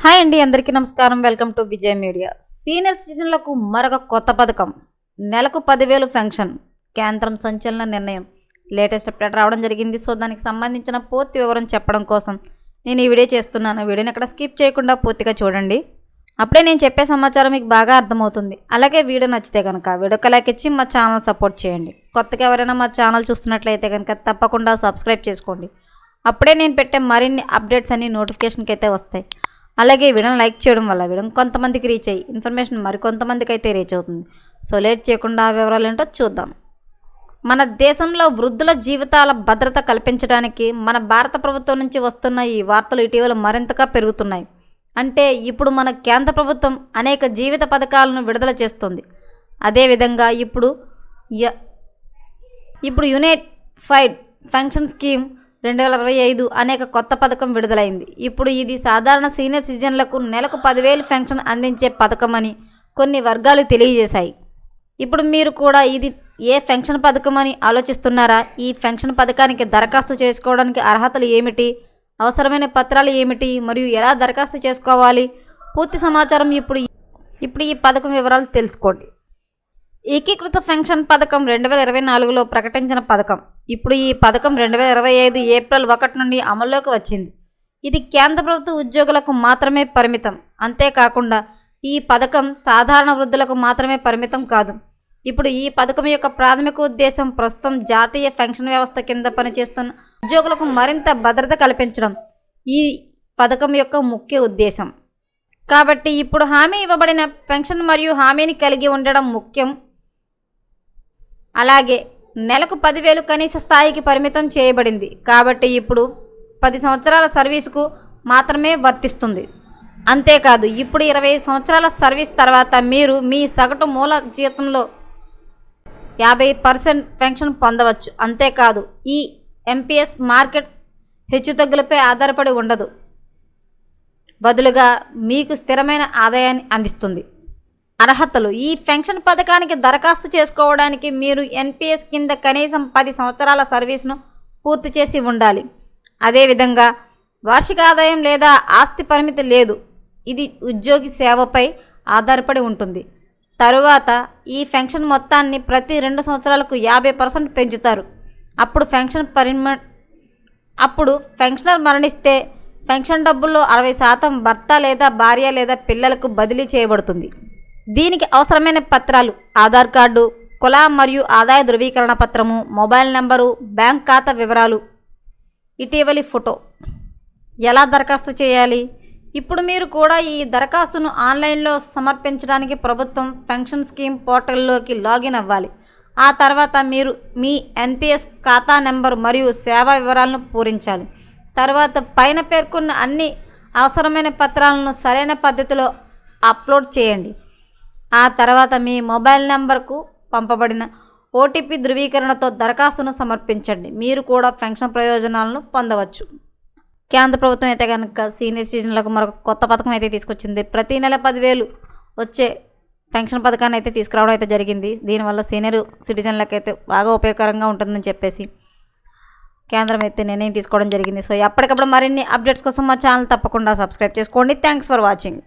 Hi అండి, అందరికీ నమస్కారం. Welcome to Vijay media. Senior సిటిజన్లకు మరొక కొత్త పథకం, నెలకు 10,000 పెన్షన్. కేంద్రం సంచలన నిర్ణయం, లేటెస్ట్ అప్డేట్ రావడం జరిగింది. సో దానికి సంబంధించిన పూర్తి వివరం చెప్పడం కోసం నేను ఈ వీడియో చేస్తున్నాను. వీడియోని ఎక్కడ స్కిప్ చేయకుండా పూర్తిగా చూడండి. అప్పుడే నేను చెప్పే సమాచారం మీకు బాగా అర్థమవుతుంది. అలాగే వీడియో నచ్చితే కనుక వీడియోకి లైక్ ఇచ్చి మా ఛానల్ సపోర్ట్ చేయండి. కొత్తగా ఎవరైనా మా ఛానల్ చూస్తున్నట్లయితే కనుక తప్పకుండా సబ్స్క్రైబ్ చేసుకోండి. అప్పుడే నేను పెట్టే మరిన్ని అప్డేట్స్ అన్ని నోటిఫికేషన్కి అయితే వస్తాయి. అలాగే వీడియోని లైక్ చేయడం వల్ల వీడియో కొంతమందికి రీచ్ అయ్యి ఇన్ఫర్మేషన్ మరికొంతమందికి అయితే రీచ్ అవుతుంది. సో లేట్ చేయకుండా ఆ వివరాలు ఏంటో చూద్దాం. మన దేశంలో వృద్ధుల జీవితాల భద్రత కల్పించడానికి మన భారత ప్రభుత్వం నుంచి వస్తున్న ఈ వార్తలు ఇటీవల మరింతగా పెరుగుతున్నాయి. అంటే ఇప్పుడు మన కేంద్ర ప్రభుత్వం అనేక జీవిత పథకాలను విడుదల చేస్తుంది. అదేవిధంగా ఇప్పుడు యూనిఫైడ్ పెన్షన్ స్కీమ్ 2025 అనేక కొత్త పథకం విడుదలైంది. ఇప్పుడు ఇది సాధారణ సీనియర్ సిటిజన్లకు నెలకు 10,000 పెన్షన్ అందించే పథకమని కొన్ని వర్గాలు తెలియజేశాయి. ఇప్పుడు మీరు కూడా ఇది ఏ పెన్షన్ పథకం అని ఆలోచిస్తున్నారా? ఈ పెన్షన్ పథకానికి దరఖాస్తు చేసుకోవడానికి అర్హతలు ఏమిటి, అవసరమైన పత్రాలు ఏమిటి, మరియు ఎలా దరఖాస్తు చేసుకోవాలి? పూర్తి సమాచారం ఇప్పుడు ఈ పథకం వివరాలు తెలుసుకోండి. ఏకీకృత పెన్షన్ పథకం 2024లో ప్రకటించిన పథకం. ఇప్పుడు ఈ పథకం 2025 ఏప్రిల్ 1 నుండి అమల్లోకి వచ్చింది. ఇది కేంద్ర ప్రభుత్వ ఉద్యోగులకు మాత్రమే పరిమితం. అంతేకాకుండా ఈ పథకం సాధారణ వృద్ధులకు మాత్రమే పరిమితం కాదు. ఇప్పుడు ఈ పథకం యొక్క ప్రాథమిక ఉద్దేశం ప్రస్తుతం జాతీయ పెన్షన్ వ్యవస్థ కింద పనిచేస్తున్న ఉద్యోగులకు మరింత భద్రత కల్పించడం ఈ పథకం యొక్క ముఖ్య ఉద్దేశం. కాబట్టి ఇప్పుడు హామీ ఇవ్వబడిన పెన్షన్ మరియు హామీని కలిగి ఉండడం ముఖ్యం. అలాగే నెలకు 10,000 కనీస స్థాయికి పరిమితం చేయబడింది. కాబట్టి ఇప్పుడు 10 సంవత్సరాల సర్వీసుకు మాత్రమే వర్తిస్తుంది. అంతేకాదు ఇప్పుడు 20 సంవత్సరాల సర్వీస్ తర్వాత మీరు మీ సగటు మూల జీతంలో 50% పెన్షన్ పొందవచ్చు. అంతేకాదు ఈ ఎంపీఎస్ మార్కెట్ హెచ్చుతగ్గులపై ఆధారపడి ఉండదు, బదులుగా మీకు స్థిరమైన ఆదాయాన్ని అందిస్తుంది. అర్హతలు: ఈ పెన్షన్ పథకానికి దరఖాస్తు చేసుకోవడానికి మీరు ఎన్పీఎస్ కింద కనీసం 10 సంవత్సరాల సర్వీస్ను పూర్తి చేసి ఉండాలి. అదేవిధంగా వార్షిక ఆదాయం లేదా ఆస్తి పరిమితి లేదు. ఇది ఉద్యోగి సేవపై ఆధారపడి ఉంటుంది. తరువాత ఈ పెన్షన్ మొత్తాన్ని ప్రతి 2 సంవత్సరాలకు 50% పెంచుతారు. అప్పుడు పెన్షనర్ మరణిస్తే పెన్షన్ డబ్బుల్లో 60% భర్త లేదా భార్య లేదా పిల్లలకు బదిలీ చేయబడుతుంది. దీనికి అవసరమైన పత్రాలు: ఆధార్ కార్డు, కుల మరియు ఆదాయ ధృవీకరణ పత్రము, మొబైల్ నంబరు, బ్యాంక్ ఖాతా వివరాలు, ఇటీవలి ఫోటో. ఎలా దరఖాస్తు చేయాలి? ఇప్పుడు మీరు కూడా ఈ దరఖాస్తును ఆన్లైన్లో సమర్పించడానికి ప్రభుత్వం పెన్షన్ స్కీమ్ పోర్టల్లోకి లాగిన్ అవ్వాలి. ఆ తర్వాత మీరు మీ ఎన్పీఎస్ ఖాతా నెంబర్ మరియు సేవా వివరాలను పూరించాలి. తర్వాత పైన పేర్కొన్న అన్ని అవసరమైన పత్రాలను సరైన పద్ధతిలో అప్లోడ్ చేయండి. ఆ తర్వాత మీ మొబైల్ నెంబర్కు పంపబడిన ఓటీపీ ధృవీకరణతో దరఖాస్తును సమర్పించండి. మీరు కూడా పెన్షన్ ప్రయోజనాలను పొందవచ్చు. కేంద్ర ప్రభుత్వం అయితే కనుక సీనియర్ సిటిజన్లకు మరొక కొత్త పథకం అయితే తీసుకొచ్చింది. ప్రతి నెల 10,000 వచ్చే పెన్షన్ పథకాన్ని అయితే తీసుకురావడం అయితే జరిగింది. దీనివల్ల సీనియర్ సిటిజన్లకు అయితే బాగా ఉపయోగకరంగా ఉంటుందని చెప్పేసి కేంద్రం అయితే నిర్ణయం తీసుకోవడం జరిగింది. సో ఎప్పటికప్పుడు మరిన్ని అప్డేట్స్ కోసం మా ఛానల్ తప్పకుండా సబ్స్క్రైబ్ చేసుకోండి. Thanks for watching.